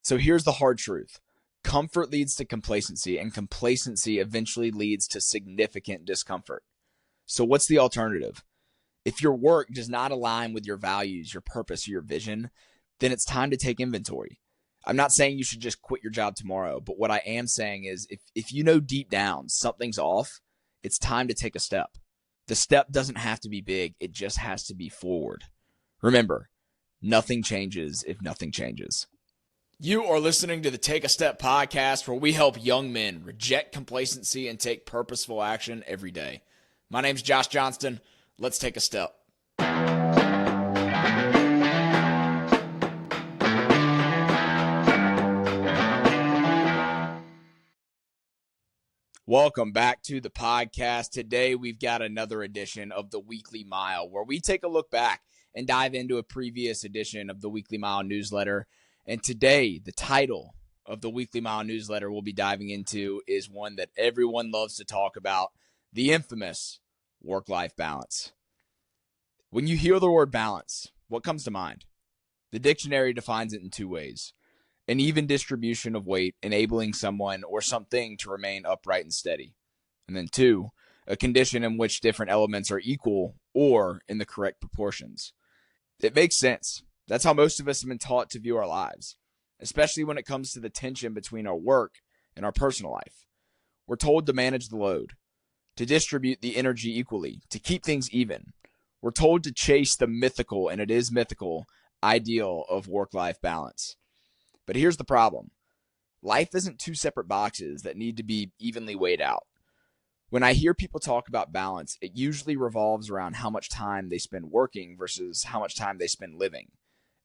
So here's the hard truth. Comfort leads to complacency, and complacency eventually leads to significant discomfort. So what's the alternative? If your work does not align with your values, your purpose, or your vision, then it's time to take inventory. I'm not saying you should just quit your job tomorrow, but what I am saying is if you know deep down something's off, it's time to take a step. The step doesn't have to be big, it just has to be forward. Remember, nothing changes if nothing changes. You are listening to the Take a Step podcast, where we help young men reject complacency and take purposeful action every day. My name's Josh Johnston. Let's take a step. Welcome back to the podcast. Today, we've got another edition of the Weekly Mile, where we take a look back and dive into a previous edition of the Weekly Mile newsletter. And today, the title of the Weekly Mile newsletter we'll be diving into is one that everyone loves to talk about, the infamous work-life balance. When you hear the word balance, what comes to mind? The dictionary defines it in two ways: an even distribution of weight, enabling someone or something to remain upright and steady. And then two, a condition in which different elements are equal or in the correct proportions. It makes sense. That's how most of us have been taught to view our lives, especially when it comes to the tension between our work and our personal life. We're told to manage the load, to distribute the energy equally, to keep things even. We're told to chase the mythical, and it is mythical, ideal of work-life balance. But here's the problem. Life isn't two separate boxes that need to be evenly weighed out. When I hear people talk about balance, it usually revolves around how much time they spend working versus how much time they spend living,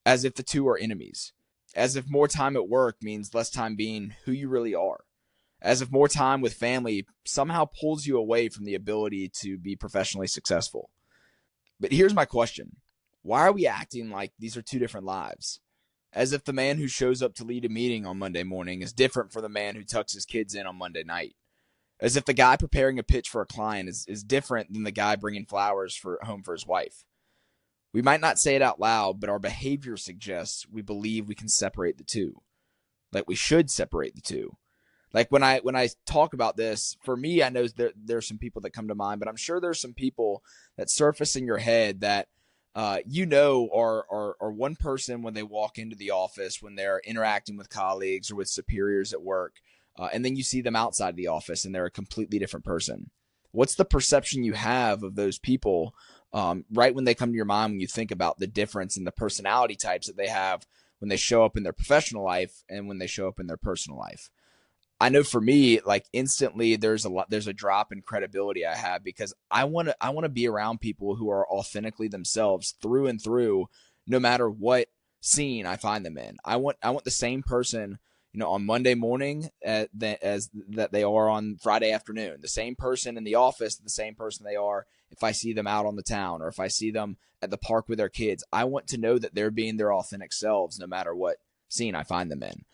as if the two are enemies, as if more time at work means less time being who you really are, as if more time with family somehow pulls you away from the ability to be professionally successful. But here's my question. Why are we acting like these are two different lives? As if the man who shows up to lead a meeting on Monday morning is different from the man who tucks his kids in on Monday night. As if the guy preparing a pitch for a client is different than the guy bringing flowers home for his wife. We might not say it out loud, but our behavior suggests we believe we can separate the two. Like we should separate the two. Like when I talk about this, for me, I know there's some people that come to mind, but I'm sure there's some people that surface in your head that are one person when they walk into the office, when they're interacting with colleagues or with superiors at work, and then you see them outside the office and they're a completely different person. What's the perception you have of those people right when they come to your mind when you think about the difference in the personality types that they have when they show up in their professional life and when they show up in their personal life? I know for me, like instantly there's a drop in credibility I have, because I want to be around people who are authentically themselves through and through, no matter what scene I find them in. I want the same person, on Monday morning as that they are on Friday afternoon. The same person in the office, the same person they are if I see them out on the town or if I see them at the park with their kids. I want to know that they're being their authentic selves no matter what scene I find them in.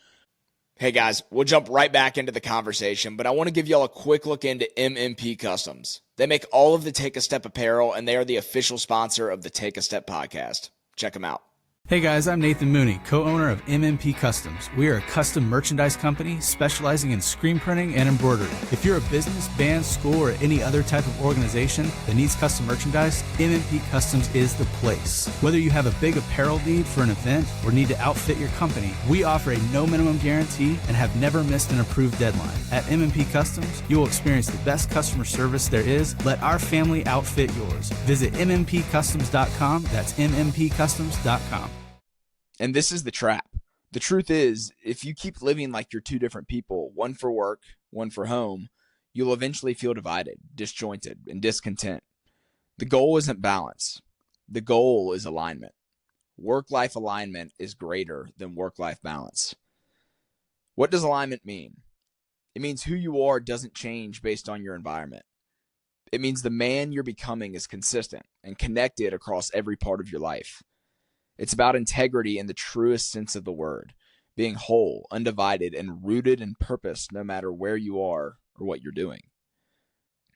Hey guys, we'll jump right back into the conversation, but I want to give y'all a quick look into MMP Customs. They make all of the Take a Step apparel, and they are the official sponsor of the Take a Step podcast. Check them out. Hey guys, I'm Nathan Mooney, co-owner of MMP Customs. We are a custom merchandise company specializing in screen printing and embroidery. If you're a business, band, school, or any other type of organization that needs custom merchandise, MMP Customs is the place. Whether you have a big apparel need for an event or need to outfit your company, we offer a no minimum guarantee and have never missed an approved deadline. At MMP Customs, you will experience the best customer service there is. Let our family outfit yours. Visit mmpcustoms.com. That's mmpcustoms.com. And this is the trap. The truth is, if you keep living like you're two different people, one for work, one for home, you'll eventually feel divided, disjointed, and discontent. The goal isn't balance. The goal is alignment. Work-life alignment is greater than work-life balance. What does alignment mean? It means who you are doesn't change based on your environment. It means the man you're becoming is consistent and connected across every part of your life. It's about integrity in the truest sense of the word, being whole, undivided, and rooted in purpose no matter where you are or what you're doing.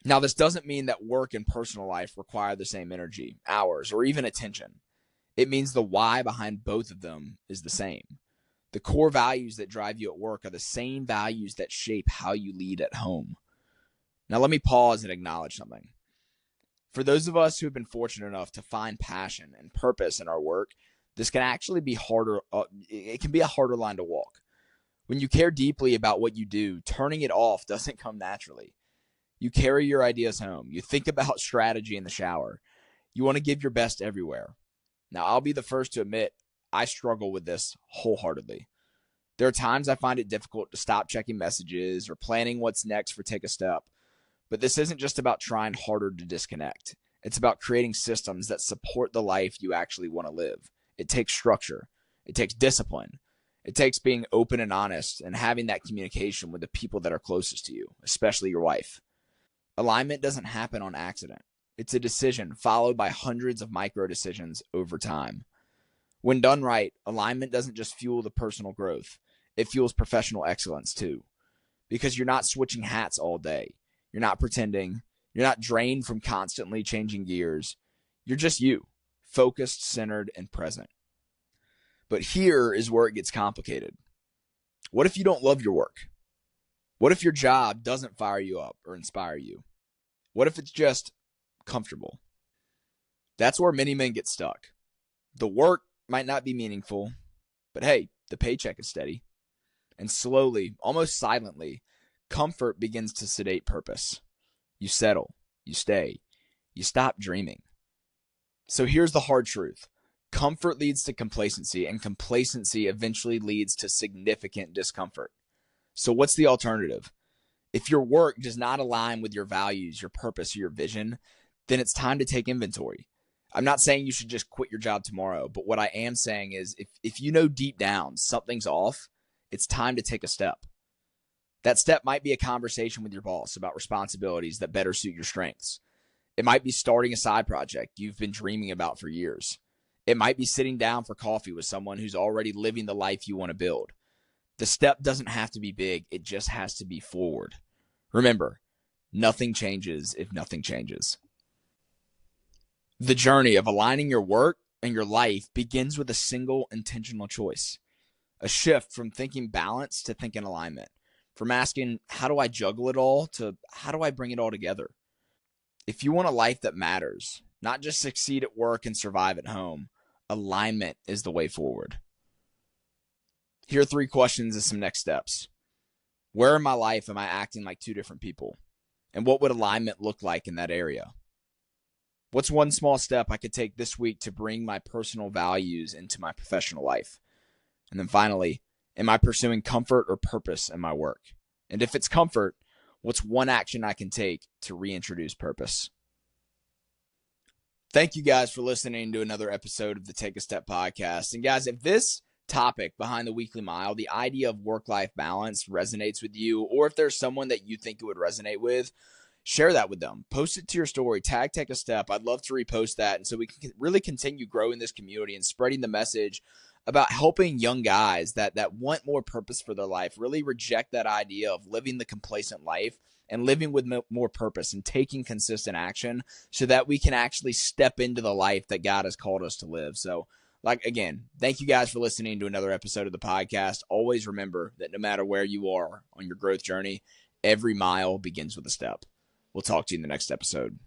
Now, this doesn't mean that work and personal life require the same energy, hours, or even attention. It means the why behind both of them is the same. The core values that drive you at work are the same values that shape how you lead at home. Now, let me pause and acknowledge something. For those of us who have been fortunate enough to find passion and purpose in our work, this can actually be harder. It can be a harder line to walk. When you care deeply about what you do, turning it off doesn't come naturally. You carry your ideas home. You think about strategy in the shower. You want to give your best everywhere. Now, I'll be the first to admit I struggle with this wholeheartedly. There are times I find it difficult to stop checking messages or planning what's next for Take a Step. But this isn't just about trying harder to disconnect. It's about creating systems that support the life you actually want to live. It takes structure. It takes discipline. It takes being open and honest and having that communication with the people that are closest to you, especially your wife. Alignment doesn't happen on accident. It's a decision followed by hundreds of micro decisions over time. When done right, alignment doesn't just fuel the personal growth. It fuels professional excellence too. Because you're not switching hats all day. You're not pretending. You're not drained from constantly changing gears. You're just you, focused, centered, and present. But here is where it gets complicated. What if you don't love your work? What if your job doesn't fire you up or inspire you? What if it's just comfortable? That's where many men get stuck. The work might not be meaningful, but hey, the paycheck is steady. And slowly, almost silently, comfort begins to sedate purpose. You settle, you stay, you stop dreaming. So here's the hard truth. Comfort leads to complacency, and complacency eventually leads to significant discomfort. So what's the alternative? If your work does not align with your values, your purpose, or your vision, then it's time to take inventory. I'm not saying you should just quit your job tomorrow, but what I am saying is if you know deep down something's off, it's time to take a step. That step might be a conversation with your boss about responsibilities that better suit your strengths. It might be starting a side project you've been dreaming about for years. It might be sitting down for coffee with someone who's already living the life you want to build. The step doesn't have to be big. It just has to be forward. Remember, nothing changes if nothing changes. The journey of aligning your work and your life begins with a single intentional choice. A shift from thinking balance to thinking alignment. From asking, how do I juggle it all, to how do I bring it all together? If you want a life that matters, not just succeed at work and survive at home, alignment is the way forward. Here are 3 questions and some next steps. Where in my life am I acting like 2 different people? And what would alignment look like in that area? What's one small step I could take this week to bring my personal values into my professional life? And then finally, am I pursuing comfort or purpose in my work? And if it's comfort, what's one action I can take to reintroduce purpose? Thank you guys for listening to another episode of the Take a Step podcast. And guys, if this topic behind the weekly mile, the idea of work-life balance, resonates with you, or if there's someone that you think it would resonate with, share that with them. Post it to your story. Tag Take a Step. I'd love to repost that. And so we can really continue growing this community and spreading the message about helping young guys that want more purpose for their life, really reject that idea of living the complacent life and living with more purpose and taking consistent action so that we can actually step into the life that God has called us to live. So, again, thank you guys for listening to another episode of the podcast. Always remember that no matter where you are on your growth journey, every mile begins with a step. We'll talk to you in the next episode.